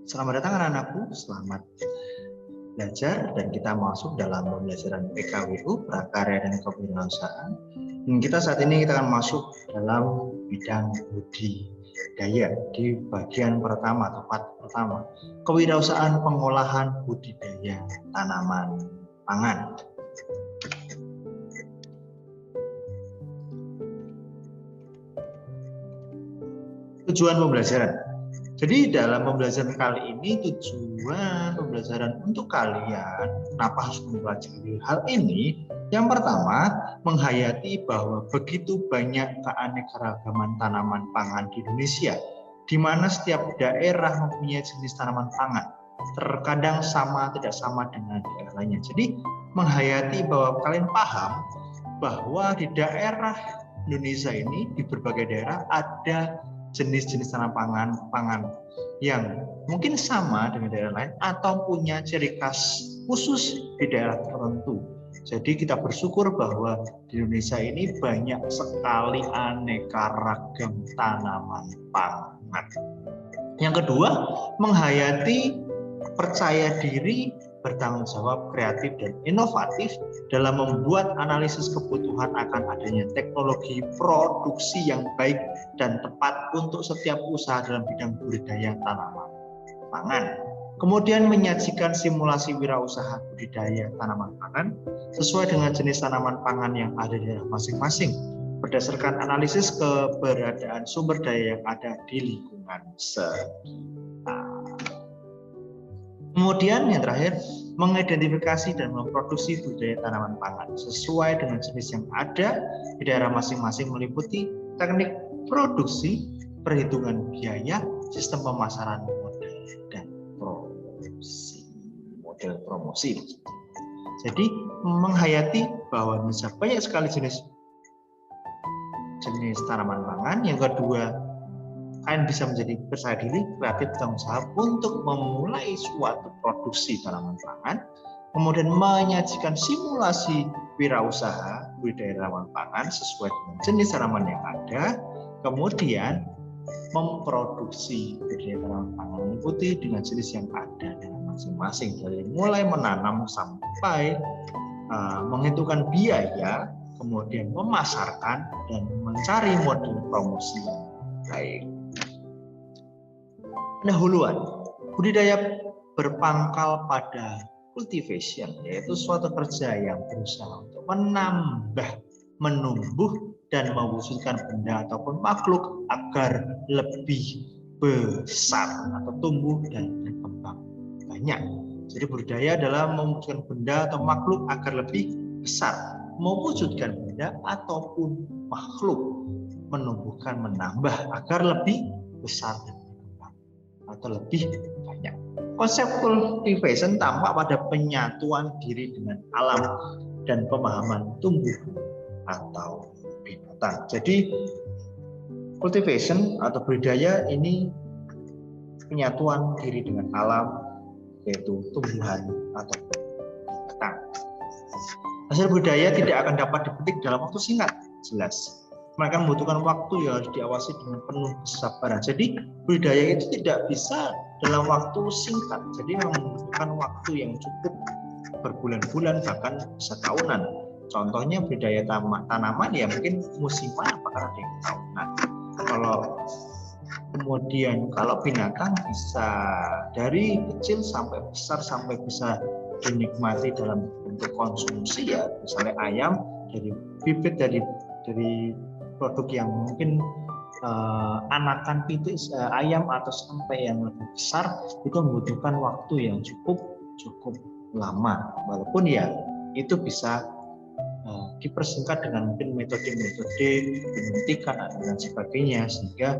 Selamat datang anak-anakku, selamat belajar dan kita masuk dalam pembelajaran PKWU, Prakarya dan Kewirausahaan. Dan kita saat ini kita akan masuk dalam bidang budidaya di bagian pertama atau part pertama, kewirausahaan pengolahan budidaya tanaman pangan. Tujuan pembelajaran. Jadi dalam pembelajaran kali ini tujuan pembelajaran untuk kalian kenapa harus mempelajari hal ini? Yang pertama, menghayati bahwa begitu banyak keanekaragaman tanaman pangan di Indonesia, di mana setiap daerah mempunyai jenis tanaman pangan. Terkadang sama tidak sama dengan daerah lainnya. Jadi menghayati bahwa kalian paham bahwa di daerah Indonesia ini, di berbagai daerah ada jenis-jenis tanaman pangan yang mungkin sama dengan daerah lain atau punya ciri khas khusus di daerah tertentu. Jadi kita bersyukur bahwa di Indonesia ini banyak sekali aneka ragam tanaman pangan. Yang kedua, menghayati percaya diri, bertanggung jawab, kreatif, dan inovatif dalam membuat analisis kebutuhan akan adanya teknologi produksi yang baik dan tepat untuk setiap usaha dalam bidang budidaya tanaman pangan. Kemudian menyajikan simulasi wirausaha budidaya tanaman pangan sesuai dengan jenis tanaman pangan yang ada di daerah masing-masing berdasarkan analisis keberadaan sumber daya yang ada di lingkungan sekitar. Kemudian yang terakhir, mengidentifikasi dan memproduksi budidaya tanaman pangan sesuai dengan jenis yang ada di daerah masing-masing meliputi teknik produksi, perhitungan biaya, sistem pemasaran, model dan model promosi. Jadi menghayati bahwa banyak sekali jenis tanaman pangan. Yang kedua, kalian bisa menjadi percaya diri, kreatif, tanggung jawab untuk memulai suatu produksi tanaman pangan, kemudian menyajikan simulasi wirausaha budidaya tanaman pangan sesuai dengan jenis tanaman yang ada, kemudian memproduksi budidaya tanaman pangan meliputi dengan jenis yang ada dengan masing-masing, dari mulai menanam sampai menghitungkan biaya, kemudian memasarkan dan mencari model promosi yang baik. Pendahuluan, budidaya berpangkal pada cultivation, yaitu suatu kerja yang berusaha untuk menambah, menumbuh, dan mewujudkan benda ataupun makhluk agar lebih besar atau tumbuh dan berkembang banyak. Jadi budidaya adalah mewujudkan benda atau makhluk agar lebih besar, mewujudkan benda ataupun makhluk, menumbuhkan, menambah agar lebih besar atau lebih banyak. Konsep cultivation tampak pada penyatuan diri dengan alam dan pemahaman tumbuh atau binatang. Jadi cultivation atau budidaya ini penyatuan diri dengan alam, yaitu tumbuhan atau binatang. Hasil budidaya tidak akan dapat dipetik dalam waktu singkat, jelas. Mereka membutuhkan waktu yang harus diawasi dengan penuh kesabaran. Jadi budidaya itu tidak bisa dalam waktu singkat. Jadi membutuhkan waktu yang cukup berbulan-bulan bahkan setahunan. Contohnya budidaya tanaman ya mungkin musiman apakah ada yang tahunan. Kalau binatang bisa dari kecil sampai besar sampai bisa dinikmati dalam bentuk konsumsi ya. Misalnya ayam dari bibit dari produk yang mungkin anakan pitik ayam atau sampai yang lebih besar itu membutuhkan waktu yang cukup lama, walaupun ya itu bisa dipersingkat dengan mungkin metode-metode penyuntikan dan sebagainya sehingga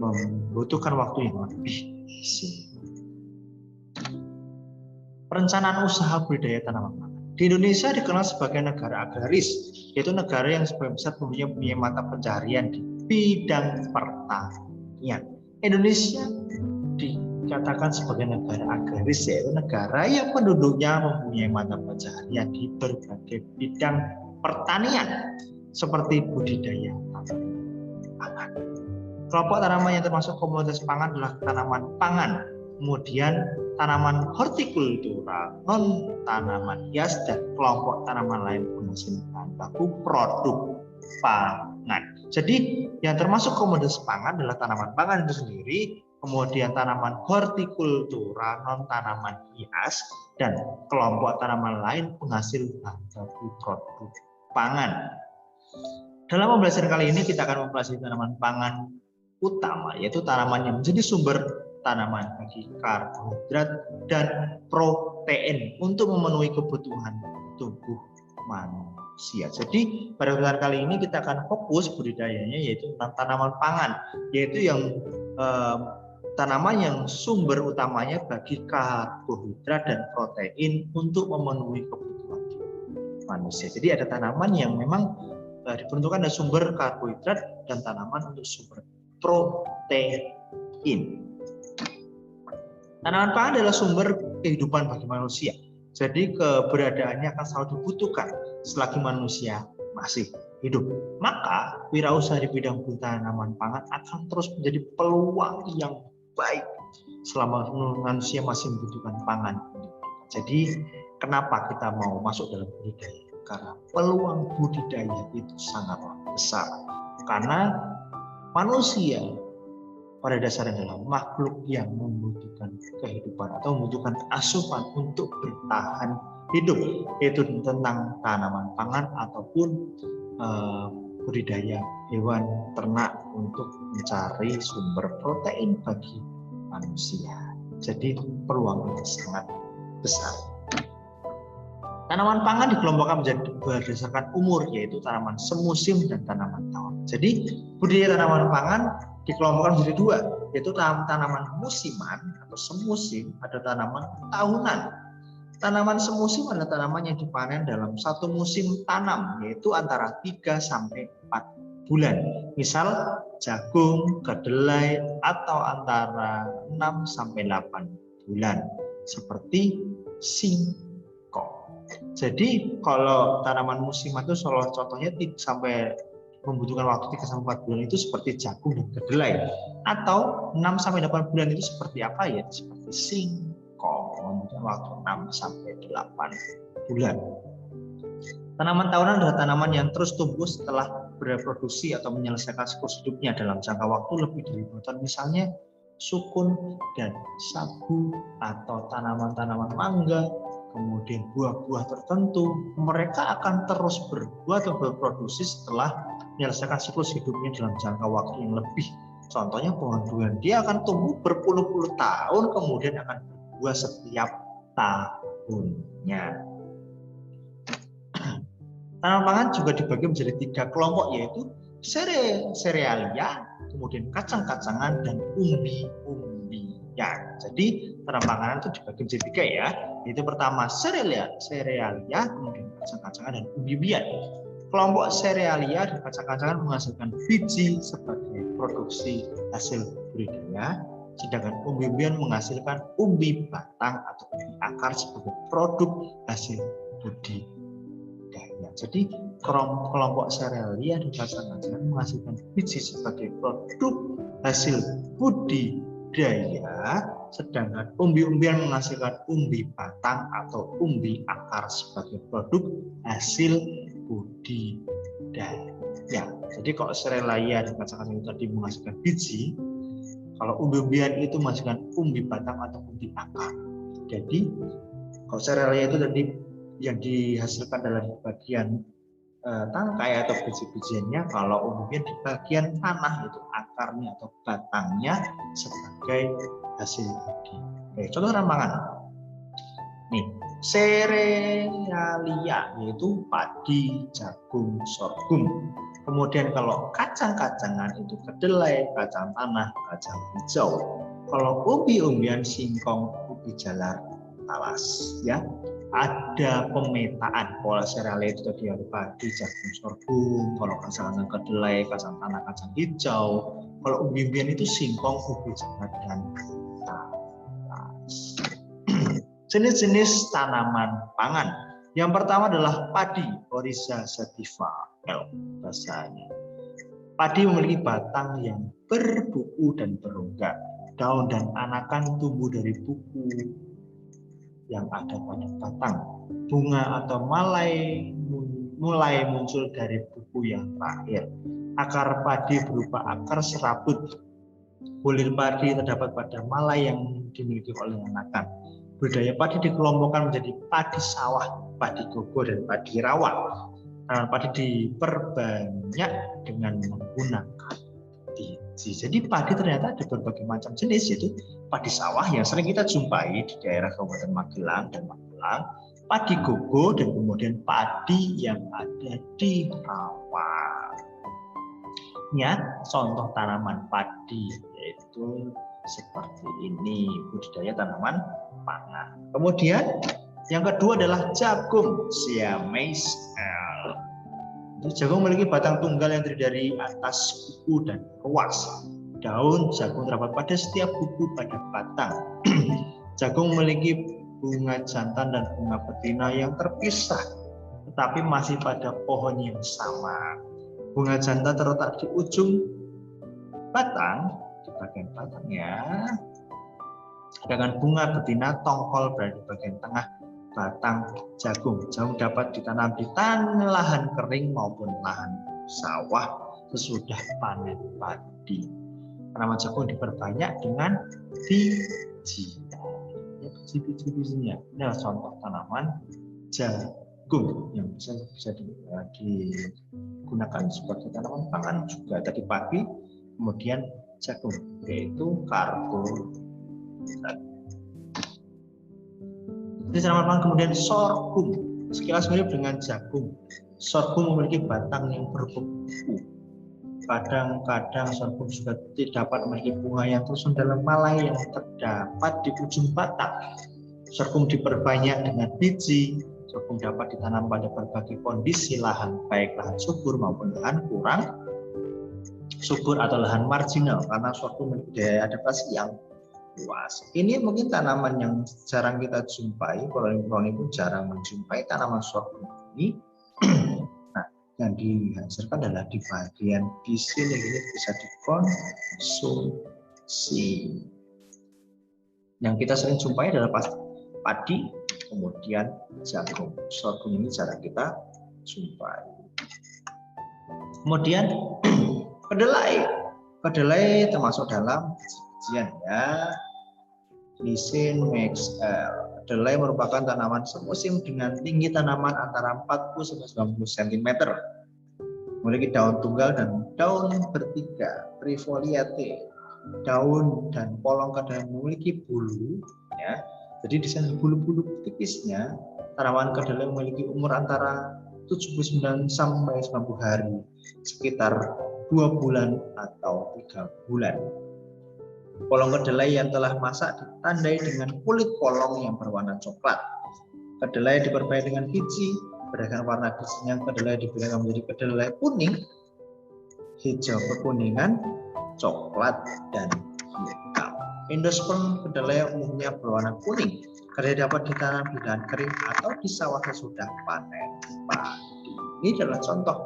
membutuhkan waktu yang lebih singkat. Perencanaan usaha budidaya tanaman pangan di Indonesia dikenal sebagai negara agraris, yaitu negara yang sebagian besar mempunyai mata pencaharian di bidang pertanian. Indonesia dikatakan sebagai negara agraris, yaitu negara yang penduduknya mempunyai mata pencaharian di berbagai bidang pertanian seperti budidaya tanaman pangan. Kelompok tanaman yang termasuk komoditas pangan adalah tanaman pangan kemudian tanaman hortikultura, non tanaman hias, dan kelompok tanaman lain penghasil bahan baku produk pangan. Jadi yang termasuk komoditas pangan adalah tanaman pangan itu sendiri, kemudian tanaman hortikultura, non tanaman hias, dan kelompok tanaman lain penghasil bahan baku produk pangan. Dalam pembelajaran kali ini kita akan mempelajari tanaman pangan utama, yaitu tanaman yang menjadi sumber tanaman bagi karbohidrat dan protein untuk memenuhi kebutuhan tubuh manusia. Jadi pada kesempatan kali ini kita akan fokus budidayanya yaitu tentang tanaman pangan, yaitu yang tanaman yang sumber utamanya bagi karbohidrat dan protein untuk memenuhi kebutuhan manusia. Jadi ada tanaman yang memang diperuntukkan dari sumber karbohidrat dan tanaman untuk sumber protein. Tanaman pangan adalah sumber kehidupan bagi manusia. Jadi keberadaannya akan selalu dibutuhkan selagi manusia masih hidup. Maka wirausaha di bidang tanaman pangan akan terus menjadi peluang yang baik selama manusia masih membutuhkan pangan. Jadi kenapa kita mau masuk dalam budidaya? Karena peluang budidaya itu sangatlah besar. Karena manusia pada dasarnya adalah makhluk yang membutuhkan kehidupan atau membutuhkan asupan untuk bertahan hidup, yaitu tentang tanaman pangan ataupun budidaya hewan ternak untuk mencari sumber protein bagi manusia. Jadi peluangnya sangat besar. Tanaman pangan dikelompokkan menjadi berdasarkan umur, yaitu tanaman semusim dan tanaman tahun. Jadi budidaya tanaman pangan dikelompokkan menjadi dua, yaitu tanaman musiman atau semusim, ada tanaman tahunan. Tanaman semusim adalah tanaman yang dipanen dalam satu musim tanam, yaitu antara 3 sampai 4 bulan. Misal jagung, kedelai, atau antara 6 sampai 8 bulan, seperti singkong. Jadi kalau tanaman musiman itu contohnya sampai membutuhkan waktu 3 sampai 4 bulan itu seperti jagung dan kedelai, atau 6 sampai 8 bulan itu seperti apa ya? Seperti singkong, membutuhkan waktu 6 sampai 8 bulan. Tanaman tahunan adalah tanaman yang terus tumbuh setelah bereproduksi atau menyelesaikan siklus hidupnya dalam jangka waktu lebih dari 2 tahun, misalnya sukun dan sagu, atau tanaman-tanaman mangga, kemudian buah-buah tertentu, mereka akan terus berbuah atau berproduksi setelah menyelesaikan siklus hidupnya dalam jangka waktu yang lebih. Contohnya pohon durian, dia akan tumbuh berpuluh-puluh tahun, kemudian akan berbuah setiap tahunnya. Tanaman pangan juga dibagi menjadi 3 kelompok, yaitu serealia, kemudian kacang-kacangan, dan umbi-umbian. Jadi tanaman pangan itu dibagi menjadi 3 ya, yaitu pertama serealia, kemudian kacang-kacangan, dan umbi-umbian. Kelompok serealia dan kacang-kacangan menghasilkan biji sebagai produksi hasil budidaya, sedangkan umbi-umbian menghasilkan umbi batang atau umbi akar sebagai produk hasil budidaya. Jadi kelompok serealia dan kacang-kacangan menghasilkan biji sebagai produk hasil budidaya, sedangkan umbi-umbian menghasilkan umbi batang atau umbi akar sebagai produk hasil budidaya. Jadi kalau serealia dan kacang-kacangan itu tadi menghasilkan biji, kalau umbi-umbian itu menghasilkan umbi batang atau umbi akar. Jadi kalau serealia itu tadi yang dihasilkan adalah di bagian tangkai atau biji-bijiannya, kalau umbi-umbian di bagian tanah, itu akarnya atau batangnya sebagai hasil budidaya. Contoh tanaman pangan. Nih, serealia yaitu padi, jagung, sorghum. Kemudian kalau kacang-kacangan itu kedelai, kacang tanah, kacang hijau. Kalau umbi-umbian singkong, ubi jalar, talas. Ya, ada pemetaan pola serealia itu tadi, ada padi, jagung, sorghum. Kalau kacang-kacangan kedelai, kacang tanah, kacang hijau. Kalau umbi-umbian itu singkong, ubi jalar, dan talas. Jenis-jenis tanaman pangan. Yang pertama adalah padi, Oryza sativa L bahasanya. Padi memiliki batang yang berbuku dan berongga. Daun dan anakan tumbuh dari buku yang ada pada batang. Bunga atau mulai muncul dari buku yang terakhir. Akar padi berupa akar serabut. Bulir padi terdapat pada malai yang dimiliki oleh anakan. Budidaya padi dikelompokkan menjadi padi sawah, padi gogo, dan padi rawa. Tanaman padi diperbanyak dengan menggunakan biji. Jadi padi ternyata ada berbagai macam jenis, yaitu padi sawah yang sering kita jumpai di daerah Kabupaten Magelang dan Magelang, padi gogo, dan kemudian padi yang ada di rawa. Ya, contoh tanaman padi yaitu seperti ini, budidaya tanaman pangan. Kemudian yang kedua adalah jagung, Siamese L. Jagung memiliki batang tunggal yang terdiri dari atas kuku dan ruas. Daun jagung terdapat pada setiap kuku pada batang. Jagung memiliki bunga jantan dan bunga betina yang terpisah, tetapi masih pada pohon yang sama. Bunga jantan terletak di ujung batang, di bagian batangnya. Sedangkan bunga betina tongkol berada di bagian tengah batang jagung. Jagung dapat ditanam di lahan kering maupun lahan sawah sesudah panen padi. Tanaman jagung diperbanyak dengan biji. Biji-bijinya. Ini adalah contoh tanaman jagung yang bisa digunakan sebagai tanaman pangan juga. Tadi pagi, kemudian jagung, yaitu karbohidrat. Ini tanaman pangan. Kemudian sorghum, sekilas mirip dengan jagung. Sorghum memiliki batang yang berkuku. Kadang-kadang sorghum juga dapat memiliki bunga yang tersusun dalam malai yang terdapat di ujung batang. Sorghum diperbanyak dengan biji. Sorghum dapat ditanam pada berbagai kondisi lahan, baik lahan subur maupun lahan kurang subur atau lahan marginal, karena sorghum memiliki daya adaptasi yang luas. Ini mungkin tanaman yang jarang kita jumpai, koloni-koloni pun jarang menjumpai tanaman sorghum ini. Nah, yang dihasilkan adalah di bagian di sini, ini bisa dikonsumsi. Yang kita sering jumpai adalah padi, kemudian jagung. Sorghum ini jarang kita jumpai. Kemudian kedelai. Kedelai termasuk dalam biji-bijian ya. Lysin Maxell. Kedelai merupakan tanaman semusim dengan tinggi tanaman antara 40-90 cm. Memiliki daun tunggal dan daun bertiga, trifoliate. Daun dan polong kedelai memiliki bulu ya. Jadi di sana bulu-bulu tipisnya. Tanaman kedelai memiliki umur antara 79 sampai 90 hari, sekitar 2 bulan atau 3 bulan. Polong kedelai yang telah masak ditandai dengan kulit polong yang berwarna coklat. Kedelai diperbaiki dengan biji, berdasarkan warna bijinya kedelai dibedakan menjadi kedelai kuning, hijau kekuningan, coklat, dan hitam. Endosperm kedelai umumnya berwarna kuning. Kedelai dapat ditanam di lahan kering atau di sawah sesudah panen padi. Ini adalah contoh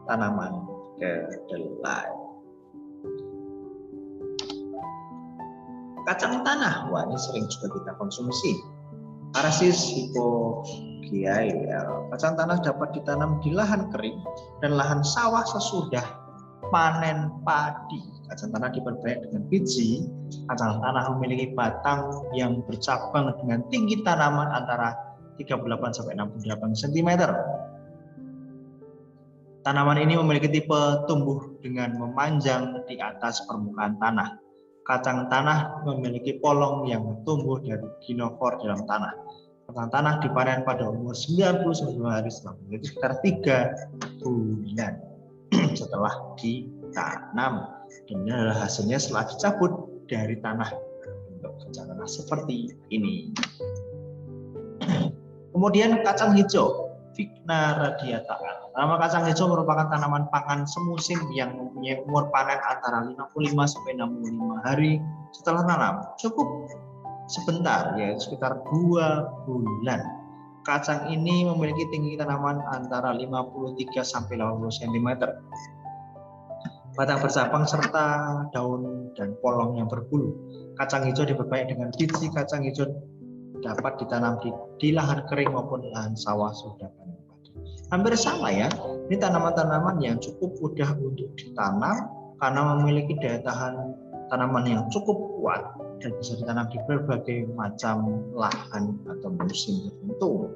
tanaman kedelai. Kacang tanah, wah ini sering juga kita konsumsi. Arasis hypogyae. Kacang tanah dapat ditanam di lahan kering dan lahan sawah sesudah panen padi. Kacang tanah diperbanyak dengan biji. Kacang tanah memiliki batang yang bercabang dengan tinggi tanaman antara 38 sampai 68 cm. Tanaman ini memiliki tipe tumbuh dengan memanjang di atas permukaan tanah. Kacang tanah memiliki polong yang tumbuh dari ginofor dalam tanah. Kacang tanah dipanen pada umur 99 hari setelah itu sekitar 3 bulan setelah ditanam. Dan ini adalah hasilnya setelah dicabut dari tanah untuk kacang tanah seperti ini. Kemudian kacang hijau, Vigna radiata. Tanaman kacang hijau merupakan tanaman pangan semusim yang mempunyai umur panen antara 55 sampai 65 hari setelah tanam. Cukup sebentar, yaitu sekitar 2 bulan. Kacang ini memiliki tinggi tanaman antara 53 sampai 80 cm. batang bercabang serta daun dan polong yang berbulu. Kacang hijau diperbanyak dengan biji kacang hijau dapat ditanam di lahan kering maupun lahan sawah sudah panen padi. Hampir sama ya, ini tanaman-tanaman yang cukup mudah untuk ditanam karena memiliki daya tahan tanaman yang cukup kuat dan bisa ditanam di berbagai macam lahan atau musim tertentu.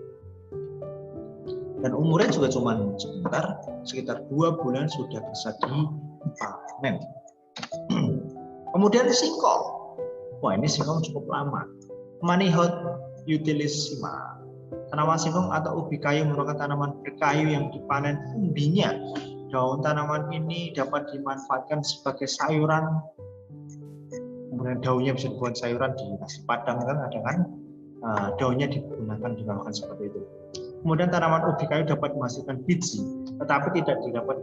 Dan umurnya juga cuma sebentar, sekitar 2 bulan sudah bisa dipanen. Kemudian singkong. Wah, ini singkong cukup lama. Manihot utilissima. Tanaman singkong atau ubi kayu merupakan tanaman berkayu yang dipanen umbinya. Daun tanaman ini dapat dimanfaatkan sebagai sayuran. Kemudian daunnya bisa dibuat sayuran di nasi padang kan ada kan? Daunnya digunakan dimakan seperti itu. Kemudian tanaman ubi kayu dapat menghasilkan biji, tetapi tidak dapat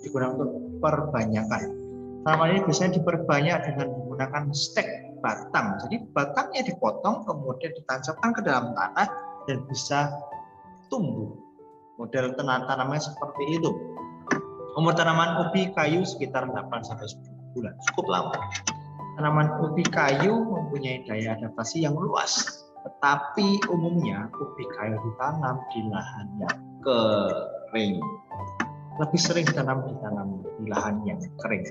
digunakan untuk perbanyakan. Tanaman ini biasanya diperbanyak dengan menggunakan stek batang. Jadi batangnya dipotong, kemudian ditancapkan ke dalam tanah dan bisa tumbuh. Model tanamannya seperti itu. Umur tanaman ubi kayu sekitar 8-10 bulan, cukup lama. Tanaman ubi kayu mempunyai daya adaptasi yang luas. Tetapi umumnya ubi kayu ditanam di lahan yang kering. Lebih sering ditanam di lahan yang kering.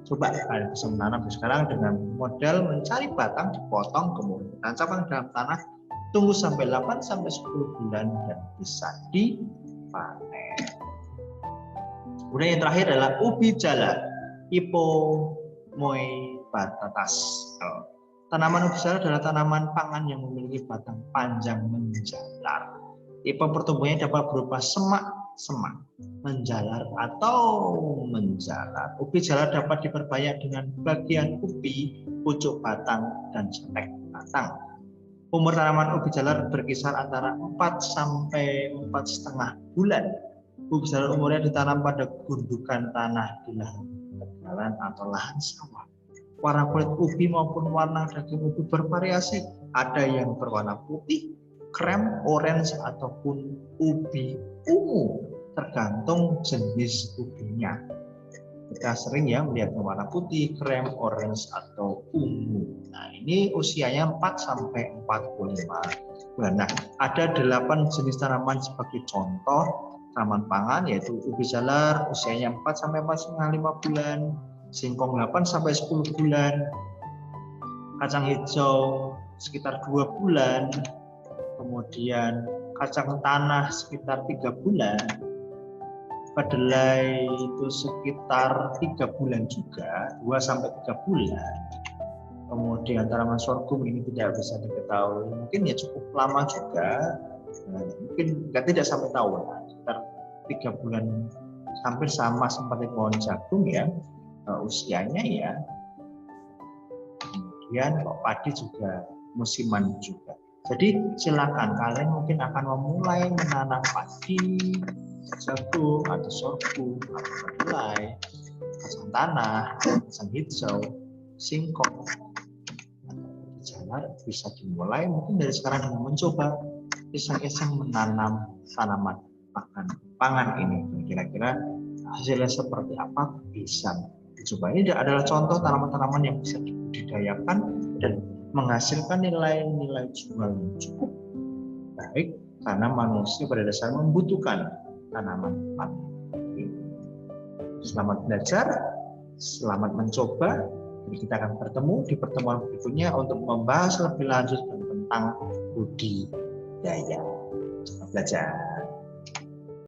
Coba kalian bisa menanam sekarang dengan model mencari batang, dipotong, kemudian ditancapkan dalam tanah, tunggu sampai 8-10 bulan dan bisa dipanen. Kemudian yang terakhir adalah ubi jala, Ipomoebatatas. Tanaman ubi jala adalah tanaman pangan yang memiliki batang panjang menjalar. Tipe pertumbuhannya dapat berupa semak, menjalar atau menjalar. Ubi jala dapat diperbanyak dengan bagian ubi, pucuk batang, dan setek batang. Umur tanaman ubi jalar berkisar antara 4-4,5 bulan. Ubi jalar umurnya ditanam pada gundukan tanah di lahan tegalan atau lahan sawah. Warna kulit ubi maupun warna daging ubi bervariasi. Ada yang berwarna putih, krem, orange, ataupun ubi ungu, tergantung jenis ubinya. Kita sering ya melihat warna putih, krem, orange, atau ungu. Nah, ini usianya 4-45 bulan. Nah, ada 8 jenis tanaman sebagai contoh tanaman pangan, yaitu ubi jalar usianya 4-4,5 bulan, singkong 8-10 bulan, kacang hijau sekitar 2 bulan, kemudian kacang tanah sekitar 3 bulan, kedelai itu sekitar 3 bulan juga, 2-3 bulan. Kemudian tanaman sorghum ini tidak bisa diketahui, mungkin ya cukup lama juga, mungkin tidak sampai tahun, sekitar 3 bulan, hampir sama seperti pohon jagung ya usianya ya. Kemudian padi juga musiman juga. Jadi silakan kalian mungkin akan memulai menanam padi, jagung, atau sorghum, atau kedelai, kacang tanah, kacang hijau, singkong, atau jalar, bisa dimulai mungkin dari sekarang dengan mencoba iseng-iseng menanam tanaman pangan ini. Kira-kira hasilnya seperti apa bisa dicoba. Ini adalah contoh tanaman-tanaman yang bisa dibudidayakan dan menghasilkan nilai-nilai jual yang cukup baik karena manusia pada dasarnya membutuhkan tanaman pangan. Selamat belajar, selamat mencoba. Jadi kita akan bertemu di pertemuan berikutnya untuk membahas lebih lanjut tentang budidaya. Selamat belajar.